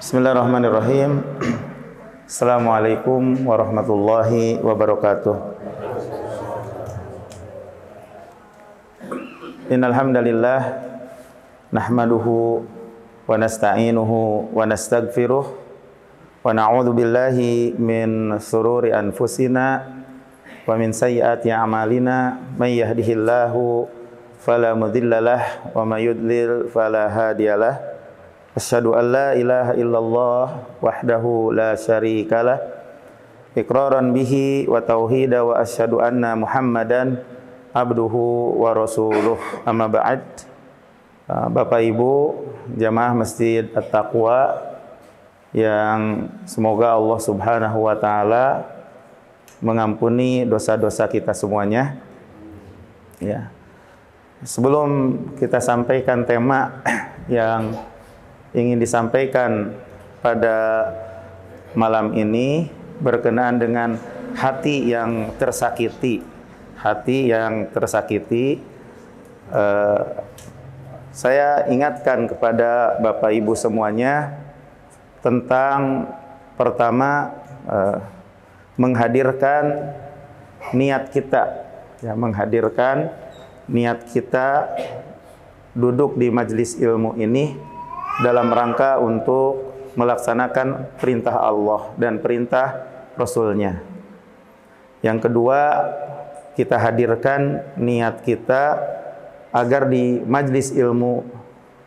Bismillahirrahmanirrahim. Assalamualaikum warahmatullahi wabarakatuh. Innal hamdalillah nahmaduhu wa nasta'inuhu wa nastaghfiruh wa na'udzu billahi min shururi anfusina wa min sayyiati a'malina may yahdihillahu fala mudhillalah wa may yudlil fala hadiyalah. Asyhadu an la ilaha illallah wahdahu la syarikalah iqraran bihi wa tauhida wa asyhadu anna Muhammadan abduhu wa rasuluh. Amma ba'd. Bapak Ibu jamaah Masjid At-Taqwa yang semoga Allah Subhanahu wa taala mengampuni dosa-dosa kita semuanya. Ya. Sebelum kita sampaikan tema yang ingin disampaikan pada malam ini berkenaan dengan hati yang tersakiti. Hati yang tersakiti. Saya ingatkan kepada Bapak Ibu semuanya tentang pertama menghadirkan niat kita, ya, menghadirkan niat kita duduk di majelis ilmu ini dalam rangka untuk melaksanakan perintah Allah dan perintah Rasul-Nya. Yang kedua, kita hadirkan niat kita agar di majelis ilmu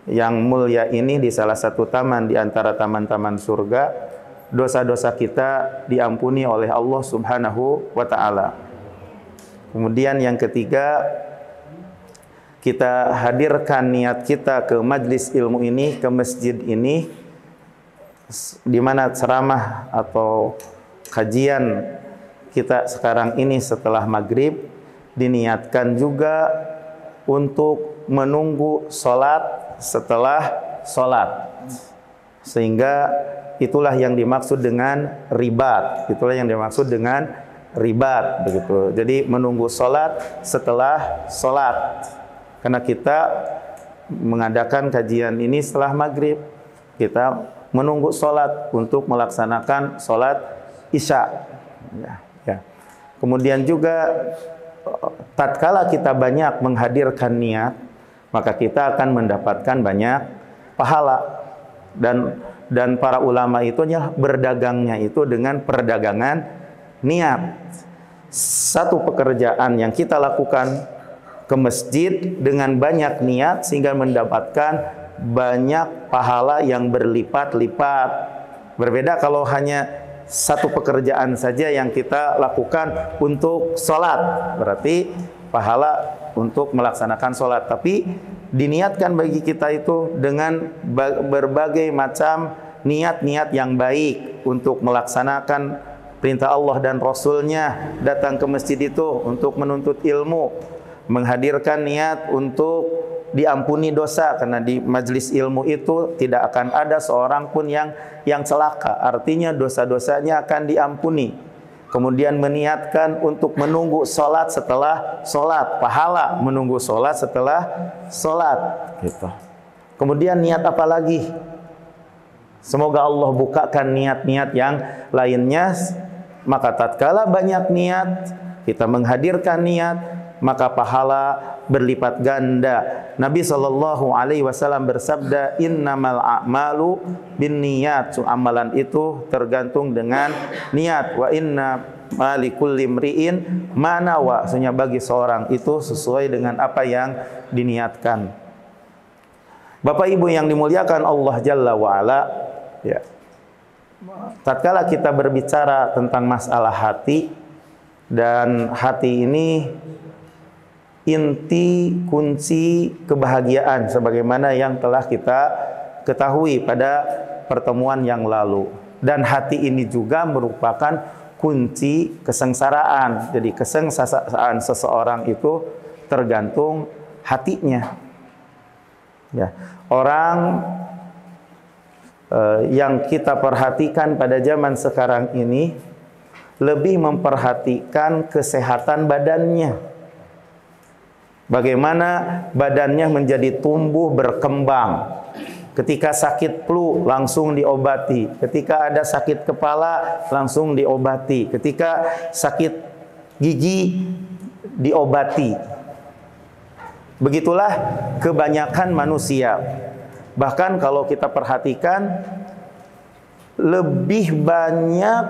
yang mulia ini, di salah satu taman di antara taman-taman surga, dosa-dosa kita diampuni oleh Allah Subhanahu wa taala. Kemudian yang ketiga, kita hadirkan niat kita ke majlis ilmu ini, ke masjid ini, di mana ceramah atau kajian kita sekarang ini setelah maghrib, diniatkan juga untuk menunggu sholat setelah sholat. Sehingga itulah yang dimaksud dengan ribat. Itulah yang dimaksud dengan ribat, begitu. Jadi menunggu sholat setelah sholat. Karena kita mengadakan kajian ini setelah maghrib, kita menunggu sholat untuk melaksanakan sholat isya. Ya. Kemudian juga tatkala kita banyak menghadirkan niat, maka kita akan mendapatkan banyak pahala. Dan para ulama itu berdagangnya itu dengan perdagangan niat. Satu pekerjaan yang kita lakukan ke masjid dengan banyak niat sehingga mendapatkan banyak pahala yang berlipat-lipat. Berbeda kalau hanya satu pekerjaan saja yang kita lakukan untuk sholat, berarti pahala untuk melaksanakan sholat. Tapi diniatkan bagi kita itu dengan berbagai macam niat-niat yang baik untuk melaksanakan perintah Allah dan Rasul-Nya. Datang ke masjid itu untuk menuntut ilmu, menghadirkan niat untuk diampuni dosa, karena di majelis ilmu itu tidak akan ada seorang pun yang celaka. Artinya dosa-dosanya akan diampuni. Kemudian meniatkan untuk menunggu sholat setelah sholat, pahala menunggu sholat setelah sholat, gitu. Kemudian niat apa lagi? Semoga Allah bukakan niat-niat yang lainnya. Maka tatkala banyak niat, kita menghadirkan niat, maka pahala berlipat ganda. Nabi SAW bersabda, innamal a'malu binniyat. Amalan itu tergantung dengan niat. Wa inna malikulli imri'in ma nawa. Maksudnya bagi seorang itu sesuai dengan apa yang diniatkan. Bapak Ibu yang dimuliakan Allah Jalla wa Ala, ya. Tatkala kita berbicara tentang masalah hati, dan hati ini inti kunci kebahagiaan sebagaimana yang telah kita ketahui pada pertemuan yang lalu. Dan hati ini juga merupakan kunci kesengsaraan. Jadi kesengsaraan seseorang itu tergantung hatinya. Ya, orang yang kita perhatikan pada zaman sekarang ini lebih memperhatikan kesehatan badannya. Bagaimana badannya menjadi tumbuh berkembang. Ketika sakit flu langsung diobati. Ketika ada sakit kepala langsung diobati. Ketika sakit gigi diobati. Begitulah kebanyakan manusia. Bahkan kalau kita perhatikan, lebih banyak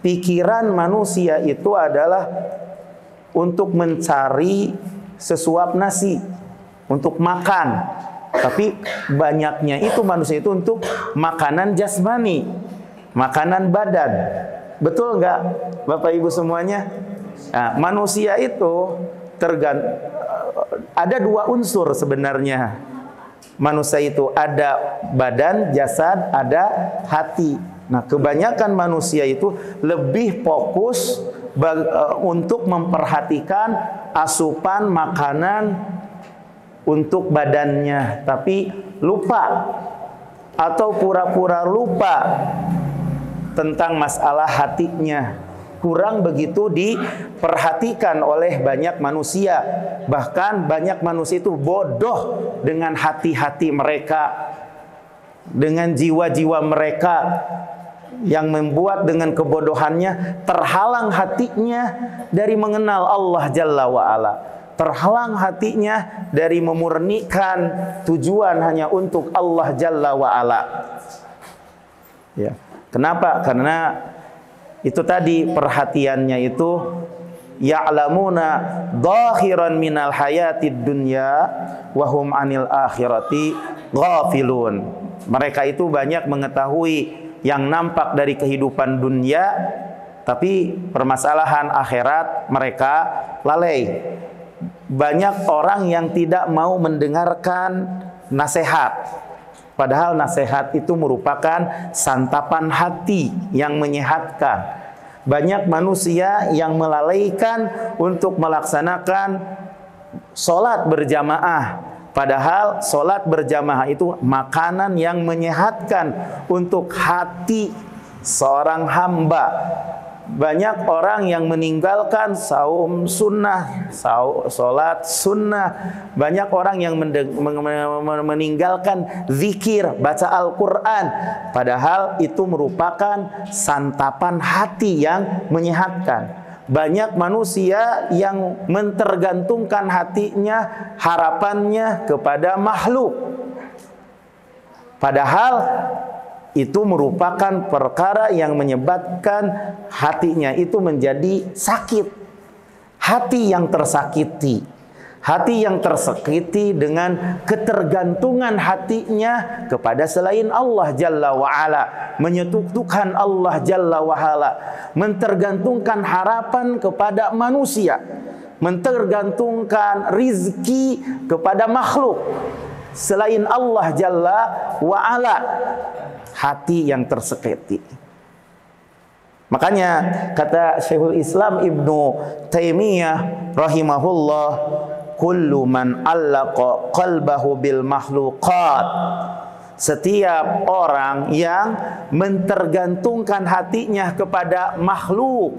pikiran manusia itu adalah untuk mencari sesuap nasi, untuk makan. Tapi banyaknya itu manusia itu untuk makanan jasmani, makanan badan. Betul nggak, Bapak Ibu semuanya? Nah, manusia itu ada dua unsur sebenarnya. Manusia itu ada badan, jasad, ada hati. Nah, kebanyakan manusia itu lebih fokus untuk memperhatikan asupan makanan untuk badannya, tapi lupa atau pura-pura lupa tentang masalah hatinya. Kurang begitu diperhatikan oleh banyak manusia. Bahkan banyak manusia itu bodoh dengan hati-hati mereka, dengan jiwa-jiwa mereka, yang membuat dengan kebodohannya terhalang hatinya dari mengenal Allah Jalla wa'ala. Terhalang hatinya dari memurnikan tujuan hanya untuk Allah Jalla wa'ala. Ya. Kenapa? Karena itu tadi perhatiannya itu ya'lamuna dhahiran minal hayatid dunya wa hum 'anil akhirati ghafilun. Mereka itu banyak mengetahui yang nampak dari kehidupan dunia, tapi permasalahan akhirat mereka lalai. Banyak orang yang tidak mau mendengarkan nasihat. Padahal nasihat itu merupakan santapan hati yang menyehatkan. Banyak manusia yang melalaikan untuk melaksanakan sholat berjamaah. Padahal sholat berjamaah itu makanan yang menyehatkan untuk hati seorang hamba. Banyak orang yang meninggalkan saum sunnah, sholat sunnah. Banyak orang yang meninggalkan zikir, baca Al-Quran. Padahal itu merupakan santapan hati yang menyehatkan. Banyak manusia yang mentergantungkan hatinya, harapannya kepada makhluk. Padahal itu merupakan perkara yang menyebabkan hatinya itu menjadi sakit. Hati yang tersakiti. Hati yang tersakiti dengan ketergantungan hatinya kepada selain Allah Jalla wa'ala. Menyekutukan Allah Jalla wa'ala. Mentergantungkan harapan kepada manusia. Mentergantungkan rizki kepada makhluk selain Allah Jalla wa'ala. Hati yang tersakiti. Makanya kata Syekhul Islam Ibnu Taimiyah rahimahullah, kullu man allaqa qalbahu bil makhluqat. Setiap orang yang mentergantungkan hatinya kepada makhluk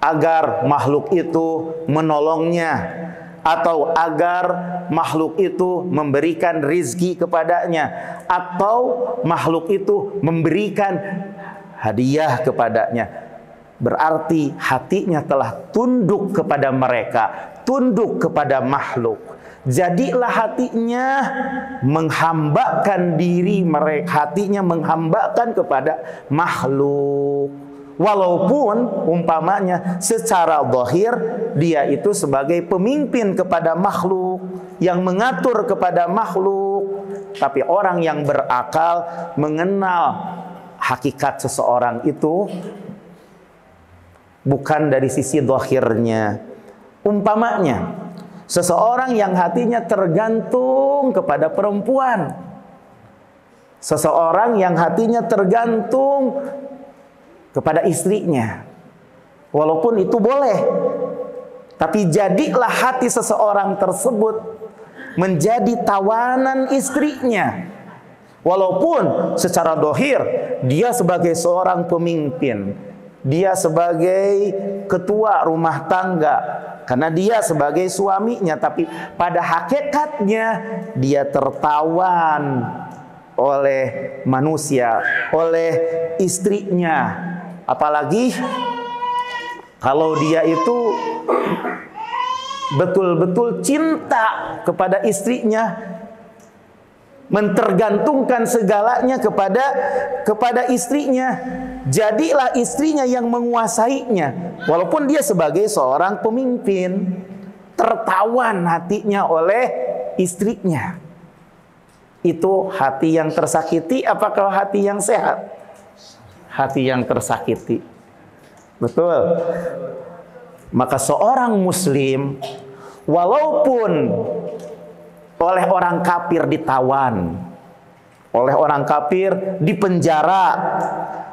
agar makhluk itu menolongnya, atau agar makhluk itu memberikan rizki kepadanya, atau makhluk itu memberikan hadiah kepadanya, berarti hatinya telah tunduk kepada mereka, tunduk kepada makhluk. Jadilah hatinya menghambakan diri mereka, hatinya menghambakan kepada makhluk. Walaupun umpamanya secara zahir dia itu sebagai pemimpin kepada makhluk, yang mengatur kepada makhluk, tapi orang yang berakal mengenal hakikat seseorang itu bukan dari sisi zahirnya. Umpamanya seseorang yang hatinya tergantung kepada perempuan, seseorang yang hatinya tergantung kepada istrinya, walaupun itu boleh, tapi jadilah hati seseorang tersebut menjadi tawanan istrinya, walaupun secara zahir dia sebagai seorang pemimpin, dia sebagai ketua rumah tangga, karena dia sebagai suaminya, tapi pada hakikatnya dia tertawan oleh manusia, oleh istrinya. Apalagi kalau dia itu betul-betul cinta kepada istrinya, mentergantungkan segalanya kepada istrinya, jadilah istrinya yang menguasainya. Walaupun dia sebagai seorang pemimpin, tertawan hatinya oleh istrinya. Itu hati yang tersakiti. Apakah hati yang sehat? Hati yang tersakiti. Betul. Maka seorang muslim, walaupun oleh orang kafir ditawan, oleh orang kafir dipenjara,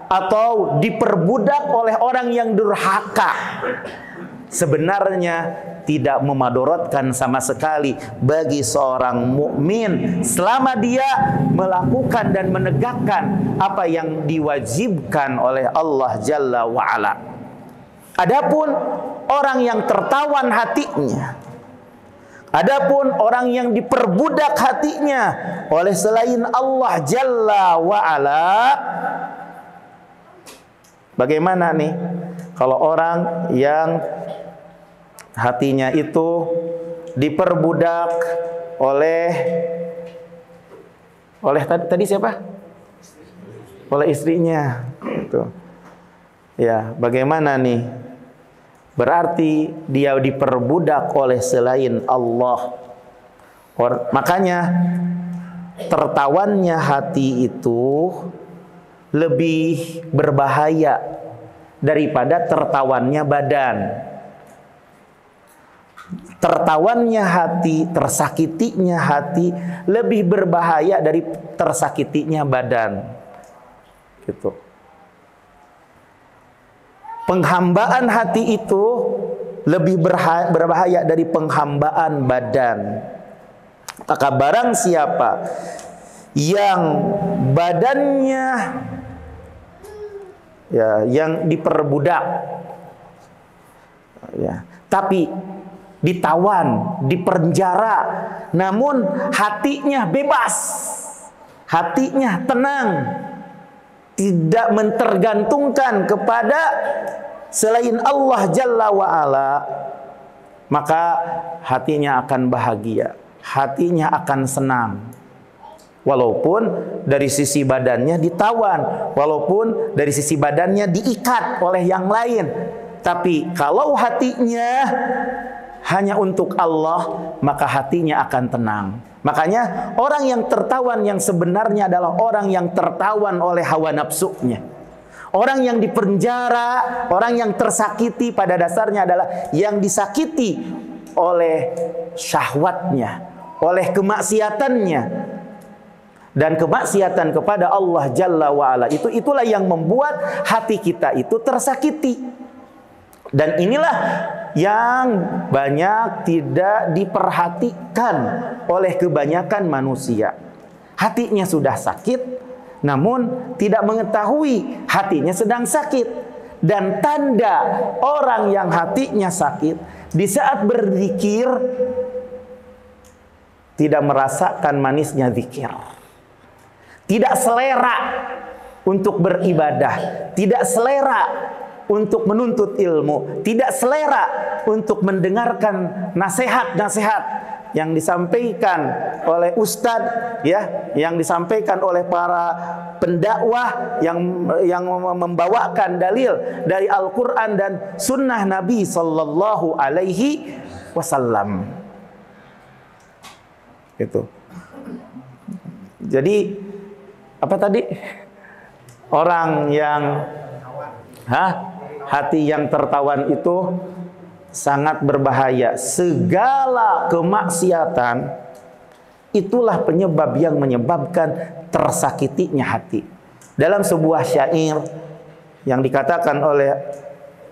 atau diperbudak oleh orang yang durhaka, sebenarnya tidak memadorotkan sama sekali bagi seorang mukmin selama dia melakukan dan menegakkan apa yang diwajibkan oleh Allah Jalla wa'ala. Adapun orang yang tertawan hatinya, adapun orang yang diperbudak hatinya oleh selain Allah Jalla wa'ala, bagaimana nih kalau orang yang hatinya itu diperbudak oleh tadi siapa? Oleh istrinya. Itu. Ya, bagaimana nih? Berarti dia diperbudak oleh selain Allah. Makanya tertawannya hati itu lebih berbahaya daripada tertawannya badan. Tertawannya hati, tersakitinya hati lebih berbahaya dari tersakitinya badan. Gitu. Penghambaan hati itu lebih berbahaya dari penghambaan badan. Maka barang siapa yang badannya ya yang diperbudak, ya, tapi ditawan, dipenjara, namun hatinya bebas, hatinya tenang, tidak mentergantungkan kepada selain Allah Jalla wa'ala, maka hatinya akan bahagia, hatinya akan senang. Walaupun dari sisi badannya ditawan, walaupun dari sisi badannya diikat oleh yang lain, tapi kalau hatinya hanya untuk Allah, maka hatinya akan tenang. Makanya orang yang tertawan yang sebenarnya adalah orang yang tertawan oleh hawa nafsunya. Orang yang dipenjara, orang yang tersakiti pada dasarnya adalah yang disakiti oleh syahwatnya, oleh kemaksiatannya. Dan kemaksiatan kepada Allah Jalla wa'ala itulah yang membuat hati kita itu tersakiti. Dan inilah yang banyak tidak diperhatikan oleh kebanyakan manusia. Hatinya sudah sakit, namun tidak mengetahui hatinya sedang sakit. Dan tanda orang yang hatinya sakit, di saat berzikir tidak merasakan manisnya zikir, tidak selera untuk beribadah, tidak selera untuk menuntut ilmu, tidak selera untuk mendengarkan nasihat-nasihat yang disampaikan oleh ustadz, ya, yang disampaikan oleh para pendakwah yang membawakan dalil dari Al-Quran dan Sunnah Nabi Sallallahu Alaihi Wasallam. Itu. Jadi apa tadi? Orang yang hati yang tertawan itu sangat berbahaya. Segala kemaksiatan itulah penyebab yang menyebabkan tersakitinya hati. Dalam sebuah syair yang dikatakan oleh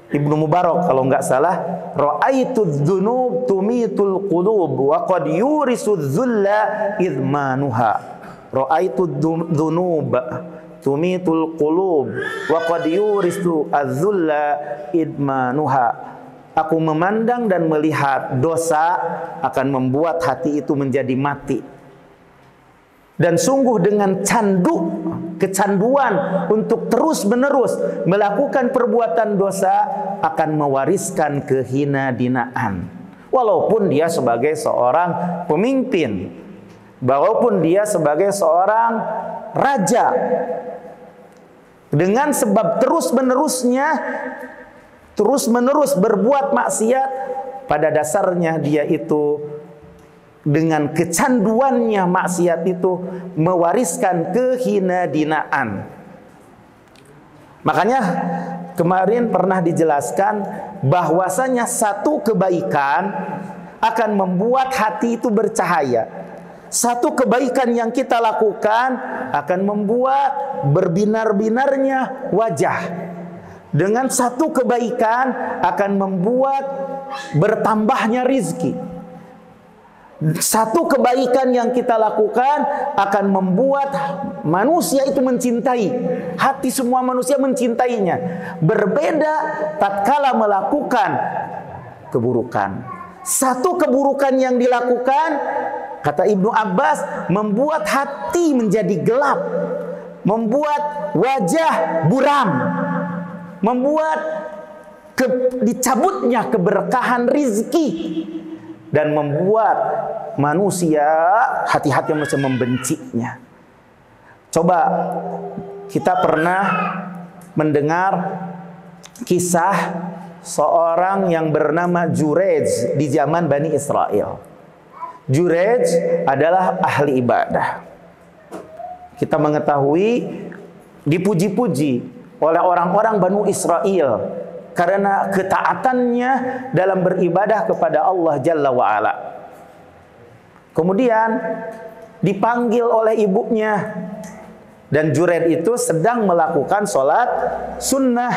Ibnu Mubarak kalau enggak salah, ra'aitu dzunub tumitul qulub wa qad yurisu dzulla idmanuha. Ra'aitu dzunub tumitul qulub wa qad yuristu adzulla idmanuha. Aku memandang dan melihat dosa akan membuat hati itu menjadi mati. Dan sungguh dengan kecanduan untuk terus-menerus melakukan perbuatan dosa akan mewariskan kehinaan. Walaupun dia sebagai seorang pemimpin, walaupun dia sebagai seorang raja, dengan sebab terus-menerus berbuat maksiat, pada dasarnya dia itu dengan kecanduannya maksiat itu mewariskan kehinaan. Makanya kemarin pernah dijelaskan bahwasanya satu kebaikan akan membuat hati itu bercahaya. Satu kebaikan yang kita lakukan akan membuat berbinar-binarnya wajah. Dengan satu kebaikan akan membuat bertambahnya rizki. Satu kebaikan yang kita lakukan akan membuat manusia itu mencintai. Hati semua manusia mencintainya. Berbeda tatkala melakukan keburukan. Satu keburukan yang dilakukan, kata Ibnu Abbas, membuat hati menjadi gelap, membuat wajah buram, membuat dicabutnya keberkahan rizki, dan membuat manusia, hati-hati manusia membencinya. Coba kita pernah mendengar kisah seorang yang bernama Jurej di zaman Bani Israel. Jurej adalah ahli ibadah. Kita mengetahui dipuji-puji oleh orang-orang Bani Israel karena ketaatannya dalam beribadah kepada Allah Jalla wa'ala. Kemudian dipanggil oleh ibunya, dan Jured itu sedang melakukan sholat sunnah.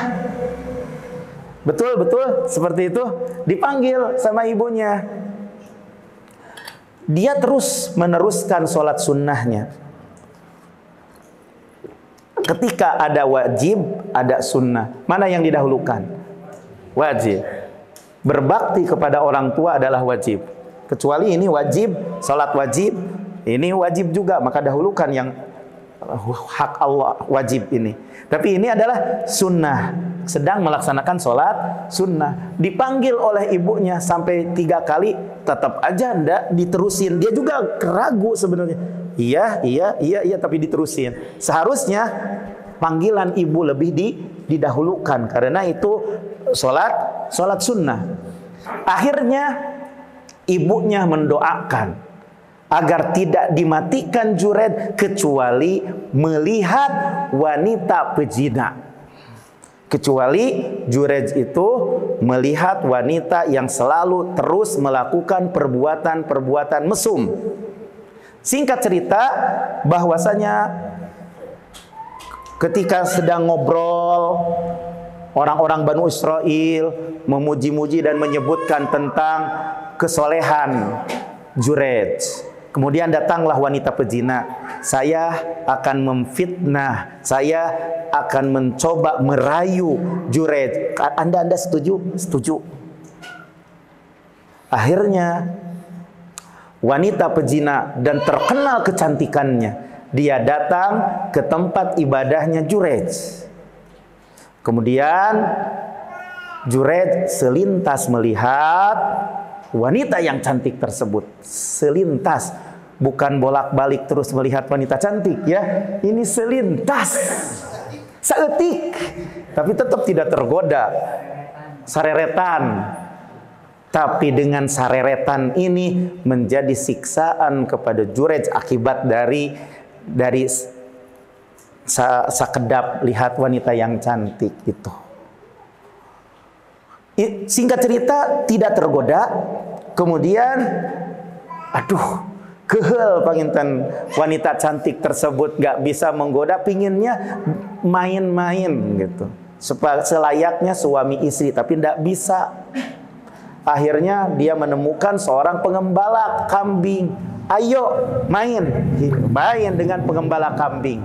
Betul-betul seperti itu, dipanggil sama ibunya. Dia terus meneruskan sholat sunnahnya. Ketika ada wajib, ada sunnah, mana yang didahulukan? Wajib. Berbakti kepada orang tua adalah wajib. Kecuali ini wajib, salat wajib, ini wajib juga, maka dahulukan yang hak Allah wajib ini. Tapi ini adalah sunnah, sedang melaksanakan sholat sunnah. Dipanggil oleh ibunya sampai 3 kali, tetap aja ndak diterusin. Dia juga ragu sebenarnya. Iya, tapi diterusin. Seharusnya panggilan ibu lebih didahulukan, karena itu sholat sunnah. Akhirnya ibunya mendoakan agar tidak dimatikan Jured kecuali melihat wanita pezina. Kecuali Jurej itu melihat wanita yang selalu terus melakukan perbuatan-perbuatan mesum. Singkat cerita, bahwasanya ketika sedang ngobrol, orang-orang Bani Israel memuji-muji dan menyebutkan tentang kesolehan Jurej. Kemudian datanglah wanita pezina. Saya akan memfitnah, saya akan mencoba merayu Jurej. Anda setuju? Setuju. Akhirnya wanita pezina dan terkenal kecantikannya, dia datang ke tempat ibadahnya Jurej. Kemudian Jurej selintas melihat wanita yang cantik tersebut. Selintas, bukan bolak-balik terus melihat wanita cantik ya. Ini selintas, seetik, tapi tetap tidak tergoda. Sareretan. Tapi dengan sareretan ini menjadi siksaan kepada Jurej akibat dari sakedap lihat wanita yang cantik itu. Singkat cerita, tidak tergoda. Kemudian kehel panginten wanita cantik tersebut, gak bisa menggoda, pinginnya main-main gitu, selayaknya suami istri, tapi tidak bisa. Akhirnya dia menemukan seorang pengembala kambing. Ayo main dengan pengembala kambing.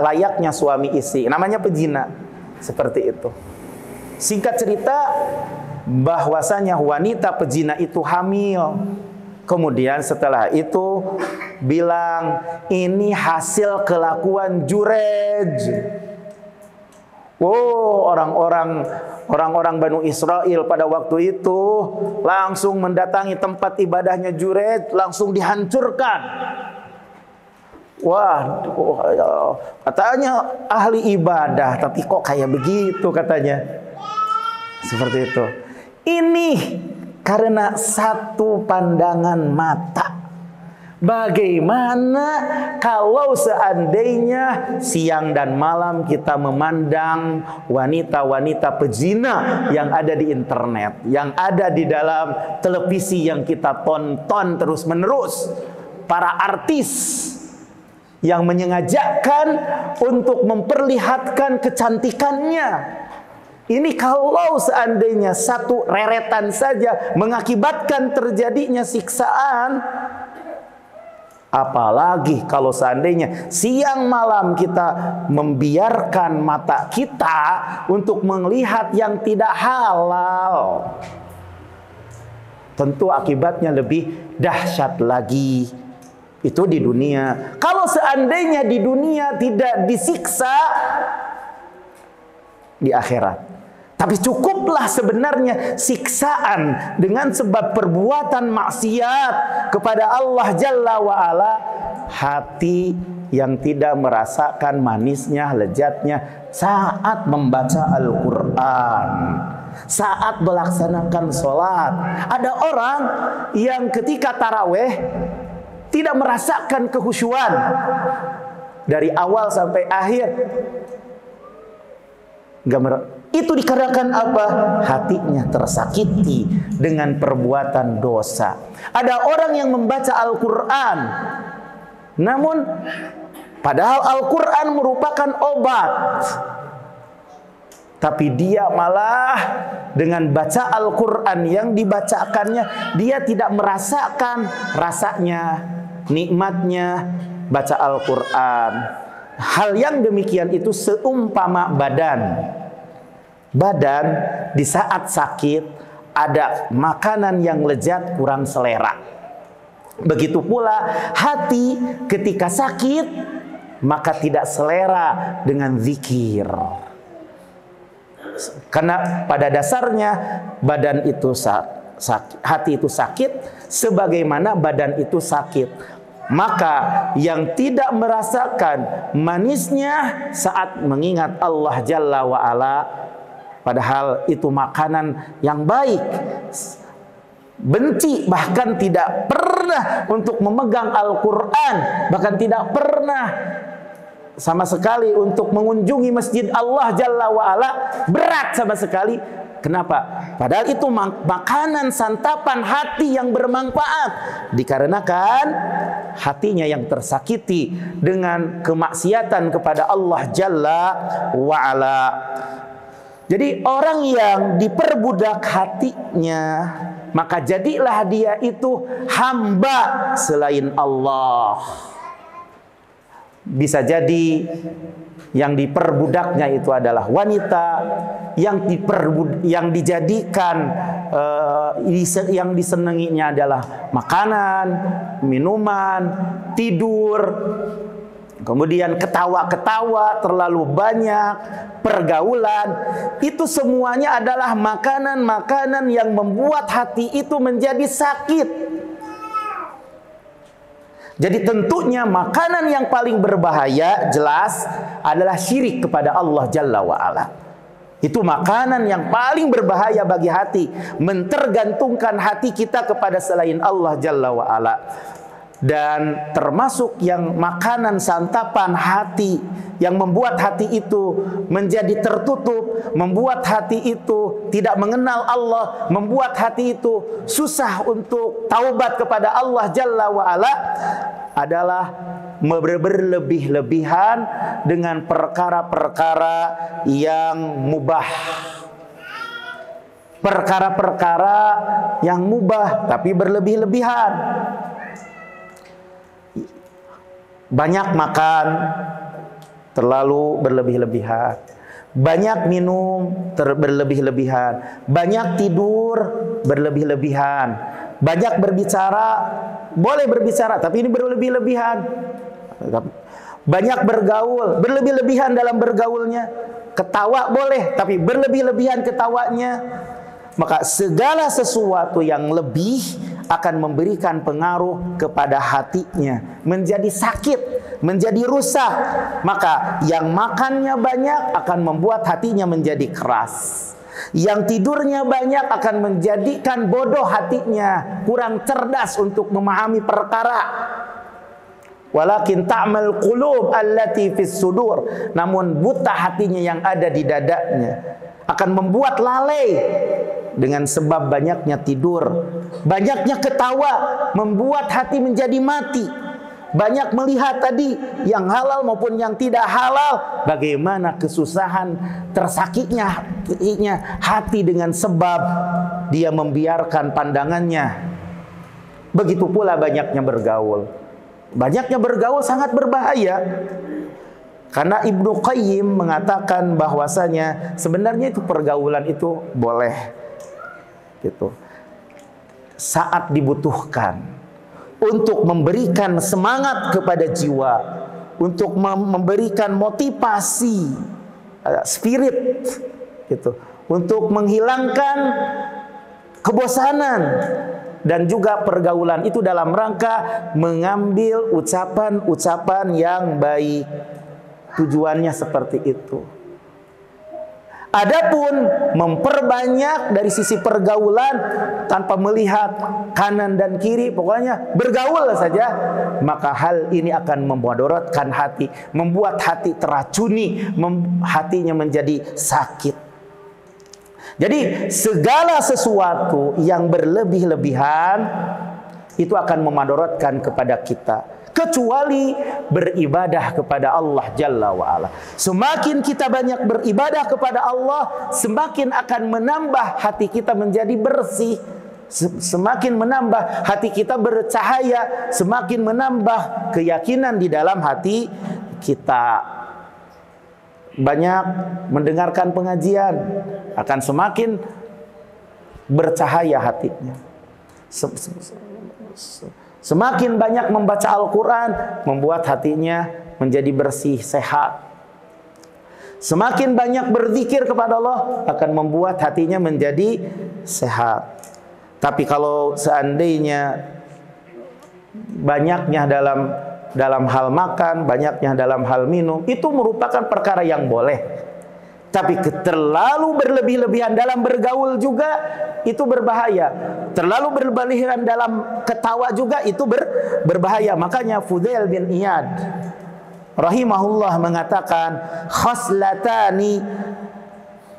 layaknya suami istri, namanya pezina. Seperti itu. Singkat cerita, bahwasanya wanita pezina itu hamil. Kemudian setelah itu bilang, ini hasil kelakuan Jurej. Oh, orang-orang Banu Israel pada waktu itu langsung mendatangi tempat ibadahnya Jurej, langsung dihancurkan. Wah, katanya ahli ibadah, tapi kok kayak begitu katanya. Seperti itu. Ini karena satu pandangan mata. Bagaimana kalau seandainya siang dan malam kita memandang wanita-wanita pezina yang ada di internet, yang ada di dalam televisi yang kita tonton terus-menerus, para artis yang menyengajakan untuk memperlihatkan kecantikannya. Ini kalau seandainya satu reretan saja mengakibatkan terjadinya siksaan, apalagi kalau seandainya siang malam kita membiarkan mata kita untuk melihat yang tidak halal. Tentu akibatnya lebih dahsyat lagi. Itu di dunia. Kalau seandainya di dunia tidak disiksa, di akhirat. Tapi cukuplah sebenarnya siksaan dengan sebab perbuatan maksiat kepada Allah Jalla wa'ala. Hati yang tidak merasakan manisnya, lezatnya saat membaca Al-Quran, saat melaksanakan sholat. Ada orang yang ketika taraweh tidak merasakan kekhusyuan dari awal sampai akhir. Itu dikarenakan apa? Hatinya tersakiti dengan perbuatan dosa. Ada orang yang membaca Al-Quran, namun padahal Al-Quran merupakan obat, tapi dia malah dengan baca Al-Quran yang dibacakannya, dia tidak merasakan rasanya, nikmatnya baca Al-Quran. Hal yang demikian itu seumpama badan di saat sakit ada makanan yang lezat kurang selera. Begitu pula hati ketika sakit maka tidak selera dengan zikir. Karena pada dasarnya badan itu hati itu sakit sebagaimana badan itu sakit. Maka yang tidak merasakan manisnya saat mengingat Allah Jalla wa'ala, padahal itu makanan yang baik, benci bahkan tidak pernah untuk memegang Al-Quran, bahkan tidak pernah sama sekali untuk mengunjungi masjid Allah Jalla wa'ala, berat sama sekali. Kenapa? Padahal itu makanan santapan hati yang bermanfaat. Dikarenakan hatinya yang tersakiti dengan kemaksiatan kepada Allah Jalla wa'ala. Jadi orang yang diperbudak hatinya, maka jadilah dia itu hamba selain Allah. Bisa jadi yang diperbudaknya itu adalah wanita, yang dijadikan yang disenanginya adalah makanan, minuman, tidur, kemudian ketawa-ketawa terlalu banyak, pergaulan. Itu semuanya adalah makanan-makanan yang membuat hati itu menjadi sakit. Jadi tentunya makanan yang paling berbahaya jelas adalah syirik kepada Allah Jalla wa'ala. Itu makanan yang paling berbahaya bagi hati, mentergantungkan hati kita kepada selain Allah Jalla wa'ala. Dan termasuk yang makanan santapan hati yang membuat hati itu menjadi tertutup, membuat hati itu tidak mengenal Allah, membuat hati itu susah untuk taubat kepada Allah Jalla wa'ala adalah berlebih-lebihan dengan perkara-perkara yang mubah. Perkara-perkara yang mubah tapi berlebih-lebihan. Banyak makan, terlalu berlebih-lebihan. Banyak minum berlebih-lebihan. Banyak tidur berlebih-lebihan. Banyak berbicara, boleh berbicara, tapi ini berlebih-lebihan. Banyak bergaul, berlebih-lebihan dalam bergaulnya. Ketawa boleh, tapi berlebih-lebihan ketawanya. Maka segala sesuatu yang lebih akan memberikan pengaruh kepada hatinya, menjadi sakit, menjadi rusak. Maka yang makannya banyak akan membuat hatinya menjadi keras. Yang tidurnya banyak akan menjadikan bodoh hatinya, kurang cerdas untuk memahami perkara. Walakin ta'mal qulub allati fis sudur. Namun buta hatinya yang ada di dadanya akan membuat lalai. Dengan sebab banyaknya tidur, banyaknya ketawa, membuat hati menjadi mati. Banyak melihat tadi yang halal maupun yang tidak halal. Bagaimana kesusahan, tersakitnya hati dengan sebab dia membiarkan pandangannya. Begitu pula banyaknya bergaul. Banyaknya bergaul sangat berbahaya. Karena Ibnu Qayyim mengatakan bahwasanya sebenarnya itu pergaulan itu boleh. Gitu. Saat dibutuhkan untuk memberikan semangat kepada jiwa, untuk memberikan motivasi, spirit, gitu, untuk menghilangkan kebosanan. Dan juga pergaulan itu dalam rangka mengambil ucapan-ucapan yang baik. Tujuannya seperti itu. Adapun memperbanyak dari sisi pergaulan tanpa melihat kanan dan kiri, pokoknya bergaul saja, maka hal ini akan memudaratkan hati, membuat hati teracuni, hatinya menjadi sakit. Jadi segala sesuatu yang berlebih-lebihan itu akan memudaratkan kepada kita. Kecuali beribadah kepada Allah Jalla wa'ala. Semakin kita banyak beribadah kepada Allah, semakin akan menambah hati kita menjadi bersih. Semakin menambah hati kita bercahaya, semakin menambah keyakinan di dalam hati kita. Banyak mendengarkan pengajian, akan semakin bercahaya hatinya. Semakin banyak membaca Al-Quran, membuat hatinya menjadi bersih, sehat. Semakin banyak berzikir kepada Allah, akan membuat hatinya menjadi sehat. Tapi kalau seandainya banyaknya dalam hal makan, banyaknya dalam hal minum, itu merupakan perkara yang boleh. Tapi terlalu berlebih-lebihan dalam bergaul juga itu berbahaya. Terlalu berlebihan dalam ketawa juga itu berbahaya. Makanya Fudail bin Iyad rahimahullah mengatakan, khaslatani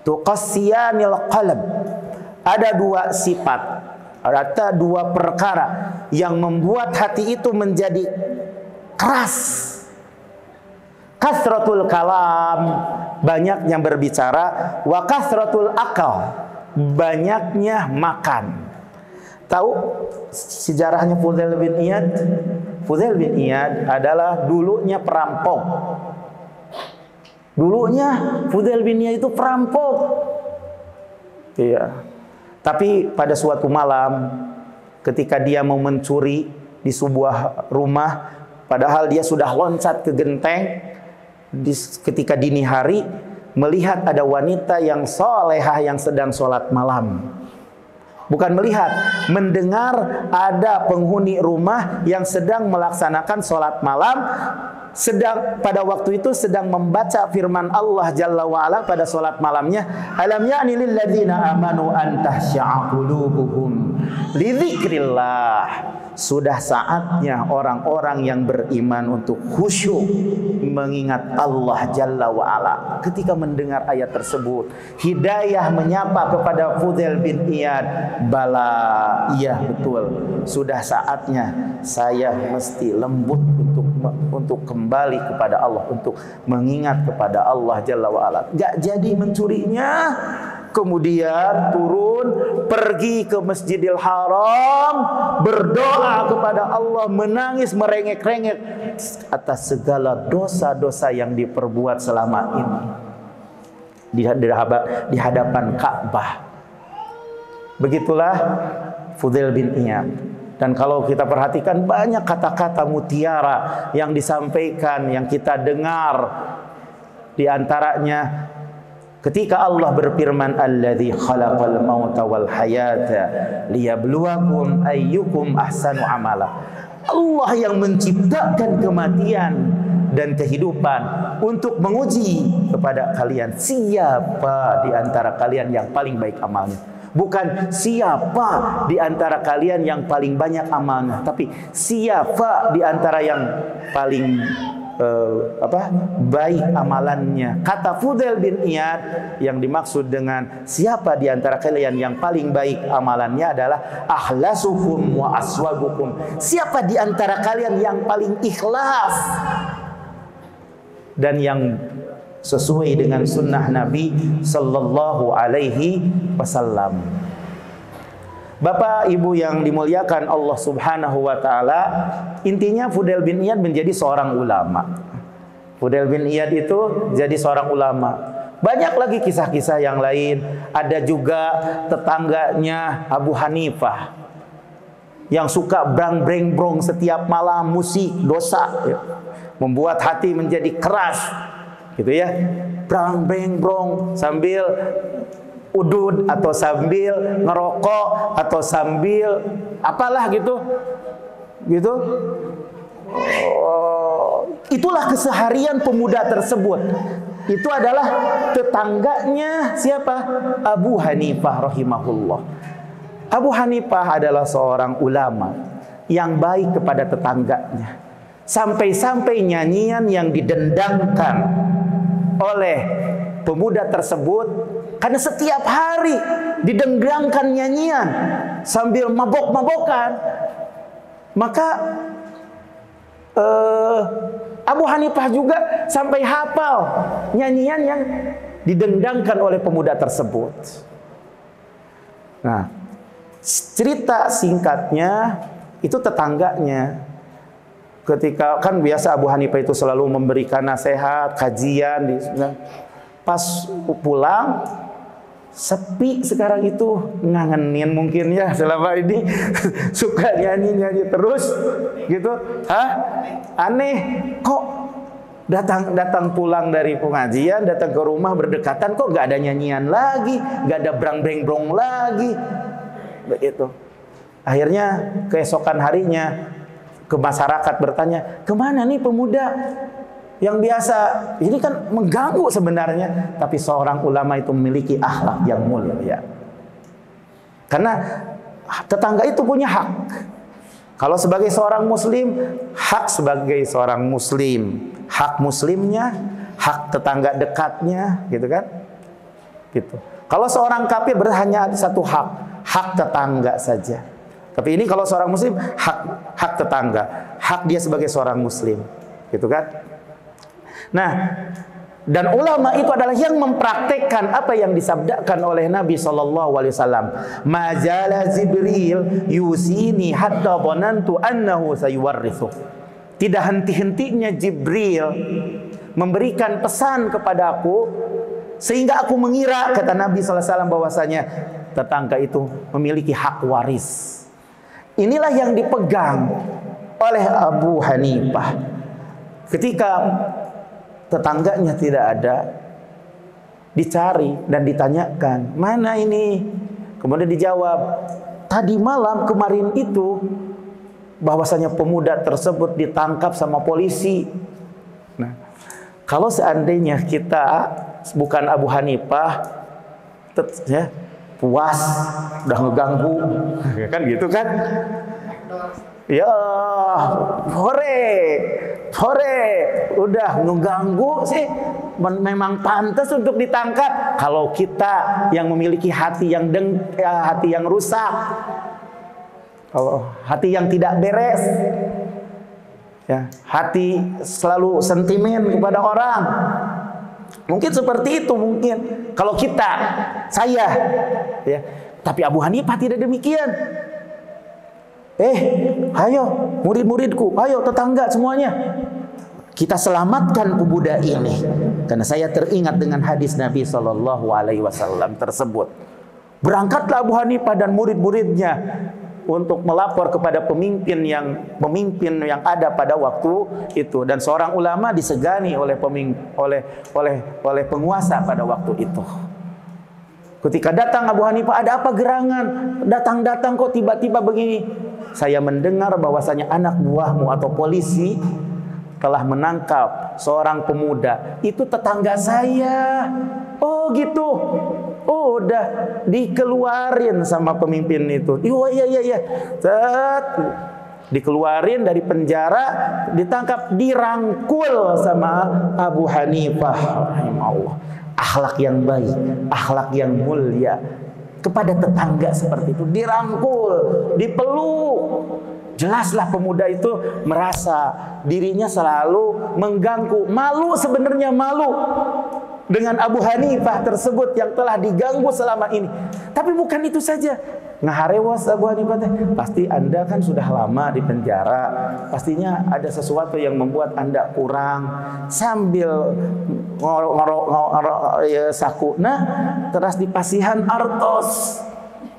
tuqassiyanil qalb. Ada dua sifat, ada dua perkara yang membuat hati itu menjadi keras. Kasratul kalam, banyaknya berbicara, wa kasratul akal, banyaknya makan. Tahu sejarahnya Fudail bin Iyad? Fudail bin Iyad adalah dulunya perampok. Dulunya Fudail bin Iyad itu perampok. Iya. Tapi pada suatu malam ketika dia mau mencuri di sebuah rumah, padahal dia sudah loncat ke genteng, ketika dini hari melihat ada wanita yang solehah yang sedang sholat malam. Bukan melihat, mendengar ada penghuni rumah yang sedang melaksanakan sholat malam, pada waktu itu sedang membaca firman Allah Jalla wa'ala pada sholat malamnya, alam ya'ni lilladzina amanu an tahsya'a qulubuhum li dzikrillah. Sudah saatnya orang-orang yang beriman untuk khusyuk mengingat Allah Jalla wa'ala. Ketika mendengar ayat tersebut, hidayah menyapa kepada Fudail bin Iyad, bala, iya betul, sudah saatnya saya mesti lembut untuk kembali kepada Allah, untuk mengingat kepada Allah Jalla wa'ala. Gak jadi mencurinya, kemudian turun pergi ke Masjidil Haram, berdoa kepada Allah, menangis merengek-rengek atas segala dosa-dosa yang diperbuat selama ini di hadapan Ka'bah. Begitulah Fudail bin Iyad. Dan kalau kita perhatikan banyak kata-kata mutiara yang disampaikan, yang kita dengar. Di antaranya ketika Allah berfirman, "Alladzi khalaqal mauta wal hayata liyabluwakum ayyukum ahsanu amala." Allah yang menciptakan kematian dan kehidupan untuk menguji kepada kalian siapa di antara kalian yang paling baik amalnya. Bukan siapa di antara kalian yang paling banyak amalnya, tapi siapa di antara yang paling baik amalannya. Kata Fudail bin Iyad, yang dimaksud dengan siapa di antara kalian yang paling baik amalannya adalah akhlasukum wa aswabukum. Siapa di antara kalian yang paling ikhlas dan yang sesuai dengan sunnah Nabi Sallallahu Alaihi Wasallam. Bapak Ibu yang dimuliakan Allah Subhanahu Wa Taala, intinya Fudail bin Iyad menjadi seorang ulama. Fudail bin Iyad itu jadi seorang ulama. Banyak lagi kisah-kisah yang lain. Ada juga tetangganya Abu Hanifah yang suka brang-breng-brong setiap malam, musik, dosa, ya. Membuat hati menjadi keras. Gitu ya, brang breng brong sambil udud atau sambil ngerokok atau sambil apalah gitu. Itulah keseharian pemuda tersebut. Itu adalah tetangganya siapa? Abu Hanifah rahimahullah. Abu Hanifah adalah seorang ulama yang baik kepada tetangganya. Sampai-sampai nyanyian yang didendangkan oleh pemuda tersebut, karena setiap hari didendangkan nyanyian sambil mabok-mabokan, maka Abu Hanifah juga sampai hafal nyanyian yang didendangkan oleh pemuda tersebut. Nah, cerita singkatnya itu tetangganya. Ketika kan biasa Abu Hanifah itu selalu memberikan nasihat, kajian, pas pulang sepi sekarang itu, ngangenin mungkin ya selama ini suka nyanyi terus gitu. Aneh kok datang pulang dari pengajian, datang ke rumah berdekatan kok gak ada nyanyian lagi, gak ada brang-breng-brong lagi, begitu. Akhirnya keesokan harinya ke masyarakat bertanya, kemana nih pemuda yang biasa? Ini kan mengganggu sebenarnya, tapi seorang ulama itu memiliki akhlak yang mulia. Karena tetangga itu punya hak. Kalau sebagai seorang muslim, hak sebagai seorang muslim, hak muslimnya, hak tetangga dekatnya, gitu kan? Gitu. Kalau seorang kafir hanya ada satu hak, hak tetangga saja. Tapi ini kalau seorang muslim, hak tetangga, hak dia sebagai seorang muslim, gitu kan? Nah, dan ulama itu adalah yang mempraktekkan apa yang disabdakan oleh Nabi SAW. Majala Jibril yusini hatta dhanantu annahu sayuwarrithu. Tidak henti-hentinya Jibril memberikan pesan kepadaku sehingga aku mengira, kata Nabi SAW, bahwasanya tetangga itu memiliki hak waris. Inilah yang dipegang oleh Abu Hanifah. Ketika tetangganya tidak ada, dicari dan ditanyakan, mana ini? Kemudian dijawab, tadi malam kemarin itu bahwasanya pemuda tersebut ditangkap sama polisi. Nah, kalau seandainya kita bukan Abu Hanifah, ya, puas, udah ngeganggu, kan gitu kan? Ya, hore, udah ngeganggu sih, memang pantas untuk ditangkap. Kalau kita yang memiliki hati yang hati yang rusak, hati yang tidak beres, ya, hati selalu sentimen kepada orang, Mungkin seperti itu, mungkin kalau kita, saya, ya. Tapi Abu Hanifah tidak demikian. Ayo murid-muridku, ayo tetangga semuanya, kita selamatkan pemuda ini. Karena saya teringat dengan hadis Nabi Shallallahu Alaihi Wasallam tersebut. Berangkatlah Abu Hanifah dan murid-muridnya untuk melapor kepada pemimpin yang ada pada waktu itu, dan seorang ulama disegani oleh penguasa pada waktu itu. Ketika datang Abu Hanifah, ada apa gerangan? Datang kok tiba-tiba begini? Saya mendengar bahwasanya anak buahmu atau polisi telah menangkap seorang pemuda. Itu tetangga saya. Oh gitu. Oh udah dikeluarin sama pemimpin itu. Iya. Dikeluarin dari penjara, ditangkap, dirangkul sama Abu Hanifah rahimahullah. Akhlak yang baik, akhlak yang mulia kepada tetangga seperti itu, dirangkul, dipeluk. Jelaslah pemuda itu merasa dirinya selalu mengganggu, malu, sebenarnya malu dengan Abu Hanifah tersebut yang telah diganggu selama ini. Tapi bukan itu saja, ngaharewas Abu Hanifah, pasti Anda kan sudah lama di penjara, pastinya ada sesuatu yang membuat Anda kurang. Sambil ngorok sakuna, terus dipasihan artos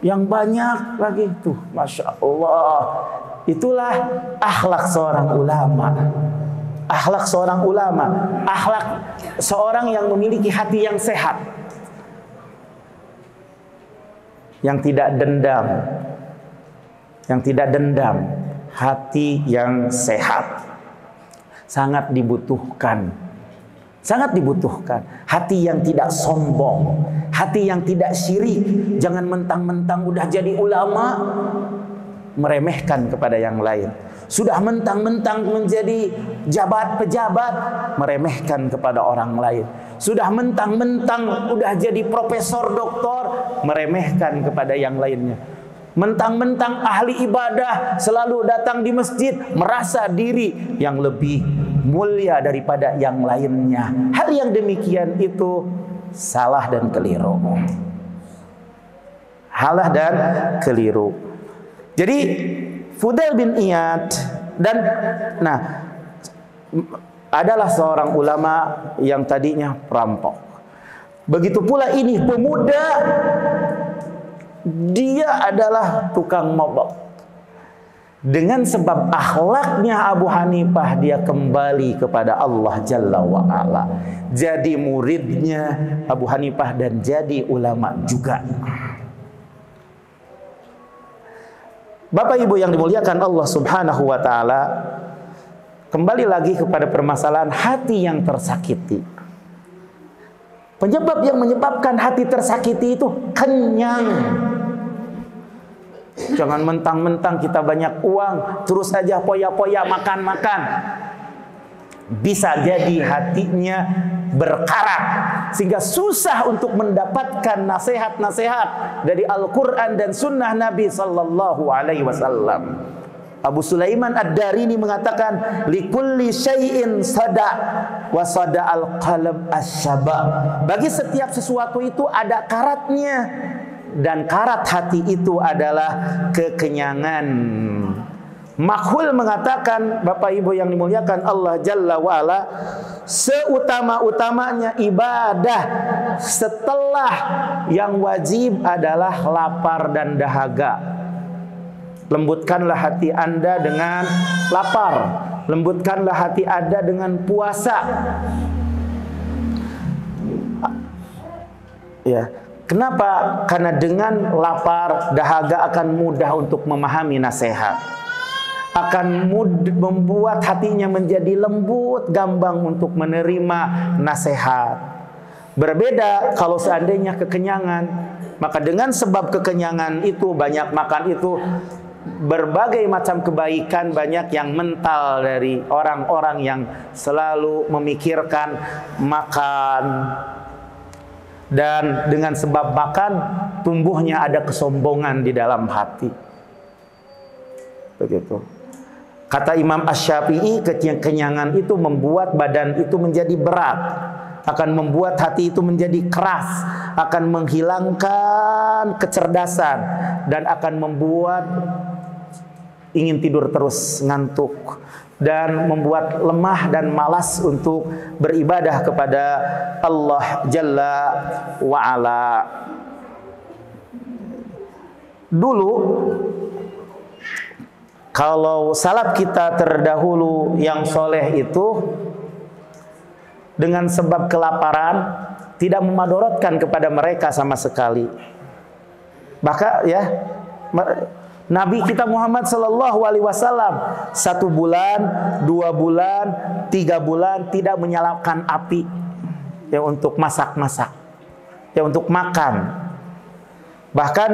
yang banyak lagi tuh, masya Allah. Itulah akhlak seorang ulama. Akhlak seorang ulama, akhlak seorang yang memiliki hati yang sehat, yang tidak dendam, hati yang sehat sangat dibutuhkan, hati yang tidak sombong, hati yang tidak syirik. Jangan mentang-mentang udah jadi ulama meremehkan kepada yang lain. Sudah mentang-mentang menjadi pejabat, meremehkan kepada orang lain. Sudah mentang-mentang udah jadi profesor, doktor, meremehkan kepada yang lainnya. Mentang-mentang ahli ibadah, selalu datang di masjid, merasa diri yang lebih mulia daripada yang lainnya. Hal yang demikian itu salah dan keliru. Jadi Fudail bin Iyad adalah seorang ulama yang tadinya perampok. Begitu pula ini pemuda, dia adalah tukang mabok. Dengan sebab akhlaknya Abu Hanifah, dia kembali kepada Allah Jalla wa'ala. Jadi muridnya Abu Hanifah dan jadi ulama juga. Bapak Ibu yang dimuliakan Allah Subhanahu wa taala, kembali lagi kepada permasalahan hati yang tersakiti. Penyebab yang menyebabkan hati tersakiti itu kenyang. Jangan mentang-mentang kita banyak uang terus saja poya-poya makan-makan. Bisa jadi hatinya berkarat sehingga susah untuk mendapatkan nasihat-nasihat dari Al-Quran dan Sunnah Nabi Sallallahu Alaihi Wasallam. Abu Sulaiman Ad-Darini mengatakan, likulli syai'in sada wa sada al-qalb asyaba. Bagi setiap sesuatu itu ada karatnya, dan karat hati itu adalah kekenyangan. Makhul mengatakan, Bapak Ibu yang dimuliakan Allah Jalla wa'ala, seutama-utamanya ibadah setelah yang wajib adalah lapar dan dahaga. Lembutkanlah hati Anda dengan lapar, lembutkanlah hati Anda dengan puasa. Ya, kenapa? Karena dengan lapar, dahaga akan mudah untuk memahami nasihat, akan membuat hatinya menjadi lembut, gampang untuk menerima nasihat. Berbeda kalau seandainya kekenyangan, maka dengan sebab kekenyangan itu, banyak makan itu, berbagai macam kebaikan banyak yang mental dari orang-orang yang selalu memikirkan makan. Dan dengan sebab makan, tumbuhnya ada kesombongan di dalam hati. Begitu. Kata Imam Asy-Syafi'i, kekenyangan itu membuat badan itu menjadi berat. akan membuat hati itu menjadi keras, akan menghilangkan kecerdasan, dan akan membuat ingin tidur terus, ngantuk, dan membuat lemah dan malas untuk beribadah kepada Allah Jalla wa'ala. Dulu kalau salaf kita terdahulu yang soleh itu dengan sebab kelaparan tidak memadorotkan kepada mereka sama sekali. Bahkan ya, Nabi kita Muhammad Sallallahu Alaihi Wasallam 1 bulan, 2 bulan, 3 bulan tidak menyalakan api ya untuk masak-masak, ya untuk makan. Bahkan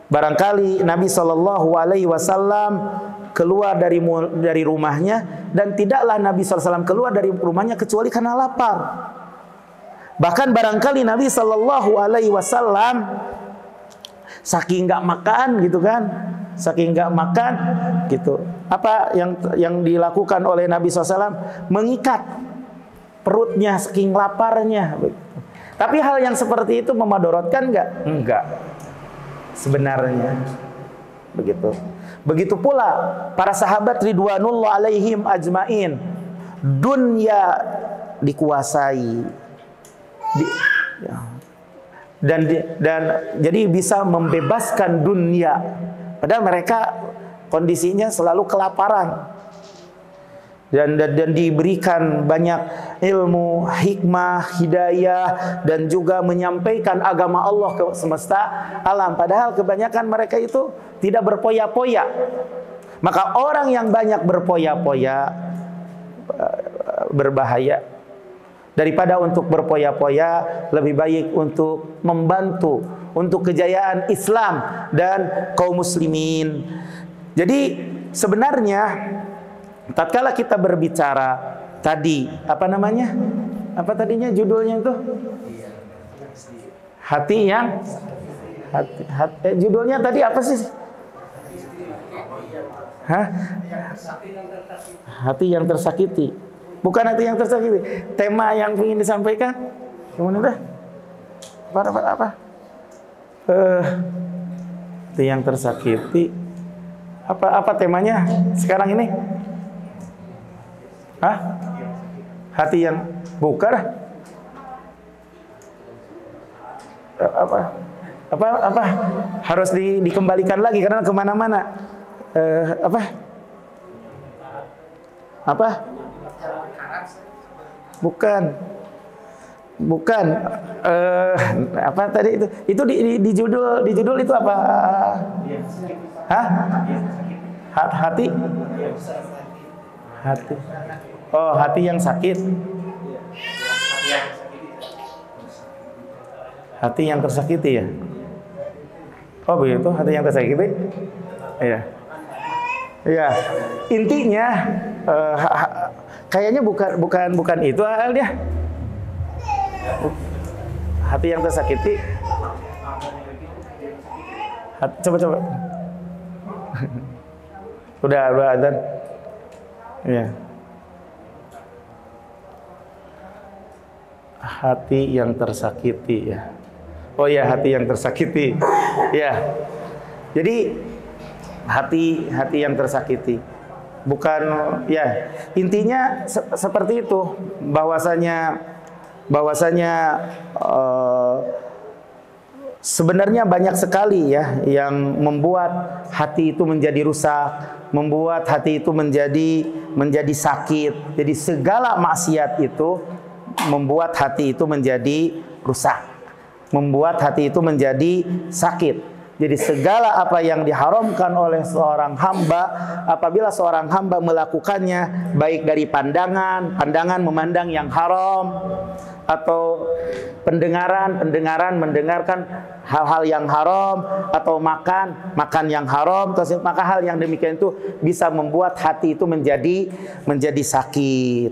barangkali Nabi Sallallahu Alaihi Wasallam keluar dari rumahnya, dan tidaklah Nabi SAW keluar dari rumahnya kecuali karena lapar. Bahkan barangkali Nabi Sallallahu Alaihi Wasallam saking nggak makan gitu kan, saking nggak makan gitu, apa yang dilakukan oleh Nabi SAW? Mengikat perutnya saking laparnya. Tapi hal yang seperti itu memadorotkan nggak? Enggak. Sebenarnya begitu. Begitu pula para sahabat ridwanullah alaihim ajmain, dunia dikuasai dan jadi bisa membebaskan dunia, padahal mereka kondisinya selalu kelaparan, dan diberikan banyak ilmu, hikmah, hidayah, dan juga menyampaikan agama Allah ke semesta alam. Padahal kebanyakan mereka itu tidak berpoya-poya. Maka orang yang banyak berpoya-poya berbahaya. Daripada untuk berpoya-poya, lebih baik untuk membantu untuk kejayaan Islam dan kaum muslimin. Jadi sebenarnya tatkala kita berbicara tadi, apa namanya? Apa tadinya judulnya itu? Hati yang judulnya tadi apa sih? Hah? Hati yang tersakiti. Bukan hati yang tersakiti. Tema yang ingin disampaikan kemudian apa? Hati yang tersakiti. Apa temanya sekarang ini? Hah? Hati yang bukan? Apa? Harus dikembalikan lagi karena kemana-mana. Apa? Bukan. Apa tadi itu? Itu di judul itu apa? Hah? Hati. Oh, hati yang sakit. Hati yang tersakiti ya. Oh begitu, hati yang tersakiti. Iya. Iya. Intinya kayaknya bukan itu dia. Hati yang tersakiti. Coba. Udah adzan. Iya. Hati yang tersakiti ya. Oh ya, hati yang tersakiti. Ya. Jadi hati yang tersakiti. Bukan ya, intinya seperti itu, bahwasanya sebenarnya banyak sekali ya yang membuat hati itu menjadi rusak, membuat hati itu menjadi sakit. Jadi segala maksiat itu membuat hati itu menjadi rusak, membuat hati itu menjadi sakit. Jadi segala apa yang diharamkan oleh seorang hamba, apabila seorang hamba melakukannya, baik dari pandangan memandang yang haram, atau pendengaran mendengarkan hal-hal yang haram, atau makan yang haram, maka hal yang demikian itu bisa membuat hati itu menjadi sakit.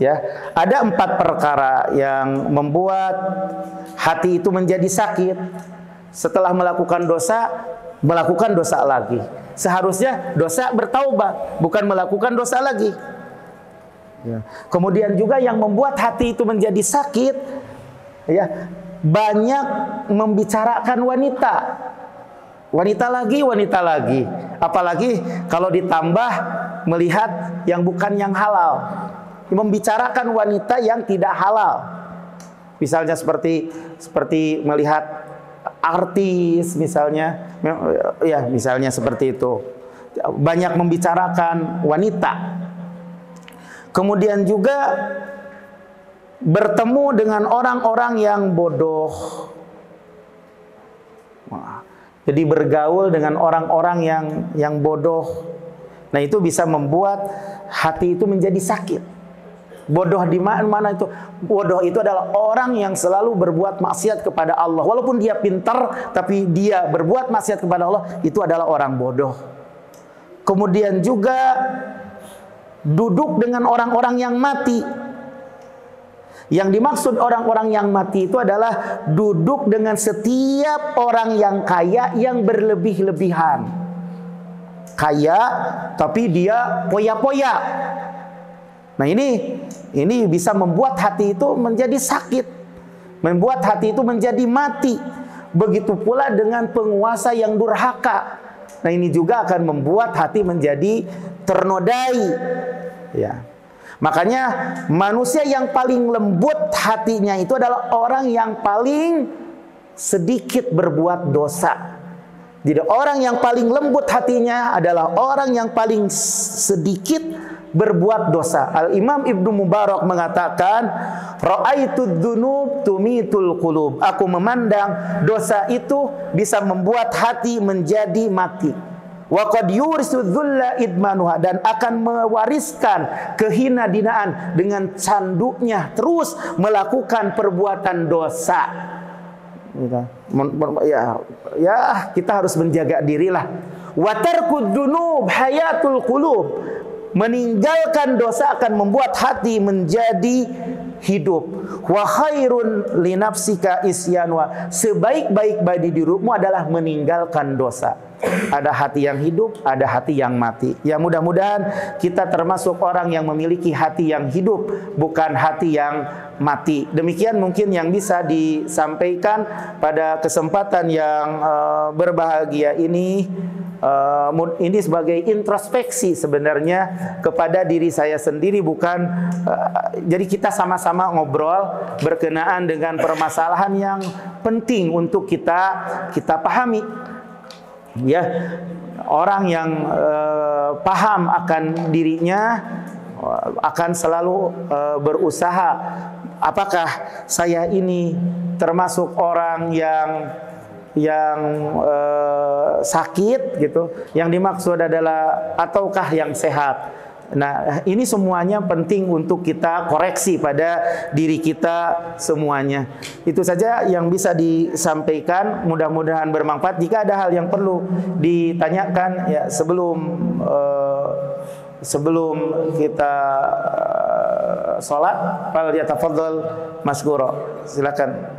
Ya, ada 4 perkara yang membuat hati itu menjadi sakit. Setelah melakukan dosa lagi. Seharusnya dosa bertaubat, bukan melakukan dosa lagi. Ya. Kemudian juga yang membuat hati itu menjadi sakit, ya, banyak membicarakan wanita. Wanita lagi. Apalagi kalau ditambah melihat yang bukan yang halal. Membicarakan wanita yang tidak halal. Misalnya seperti melihat artis misalnya, ya misalnya seperti itu. Banyak membicarakan wanita. Kemudian juga bertemu dengan orang-orang yang bodoh. Jadi bergaul dengan orang-orang yang bodoh. Nah, itu bisa membuat hati itu menjadi sakit. Bodoh di mana itu? Bodoh itu adalah orang yang selalu berbuat maksiat kepada Allah. Walaupun dia pintar, tapi dia berbuat maksiat kepada Allah, itu adalah orang bodoh. Kemudian juga duduk dengan orang-orang yang mati. Yang dimaksud orang-orang yang mati itu adalah duduk dengan setiap orang yang kaya yang berlebih-lebihan. Kaya tapi dia poya-poya. Nah, ini bisa membuat hati itu menjadi sakit. Membuat hati itu menjadi mati. Begitu pula dengan penguasa yang durhaka. Nah, ini juga akan membuat hati menjadi ternodai. Ya. Makanya manusia yang paling lembut hatinya itu adalah orang yang paling sedikit berbuat dosa. Jadi orang yang paling lembut hatinya adalah orang yang paling sedikit berbuat dosa. Al-Imam Ibnu Mubarak mengatakan, ra'aitud dzunub tumitul qulub. Aku memandang dosa itu bisa membuat hati menjadi mati. Wa qad yurisu dzulla idmanuha, dan akan mewariskan kehina-dinaan dengan canduknya terus melakukan perbuatan dosa. Ya, kita harus menjaga dirilah. Wa tarkud dzunub hayatul qulub. Meninggalkan dosa akan membuat hati menjadi hidup. Wa khairun li nafsika isyanwa. Sebaik-baik bagi dirimu adalah meninggalkan dosa. Ada hati yang hidup, ada hati yang mati. Ya, mudah-mudahan kita termasuk orang yang memiliki hati yang hidup, bukan hati yang mati. Demikian mungkin yang bisa disampaikan pada kesempatan yang berbahagia ini. Ini sebagai introspeksi sebenarnya kepada diri saya sendiri, bukan jadi kita sama-sama ngobrol berkenaan dengan permasalahan yang penting untuk kita pahami. Ya, orang yang paham akan dirinya akan selalu berusaha, apakah saya ini termasuk orang yang sakit gitu, yang dimaksud adalah ataukah yang sehat. Nah, ini semuanya penting untuk kita koreksi pada diri kita semuanya. Itu saja yang bisa disampaikan, mudah-mudahan bermanfaat. Jika ada hal yang perlu ditanyakan ya sebelum kita sholat, fal yatafadhal masgura. Silakan.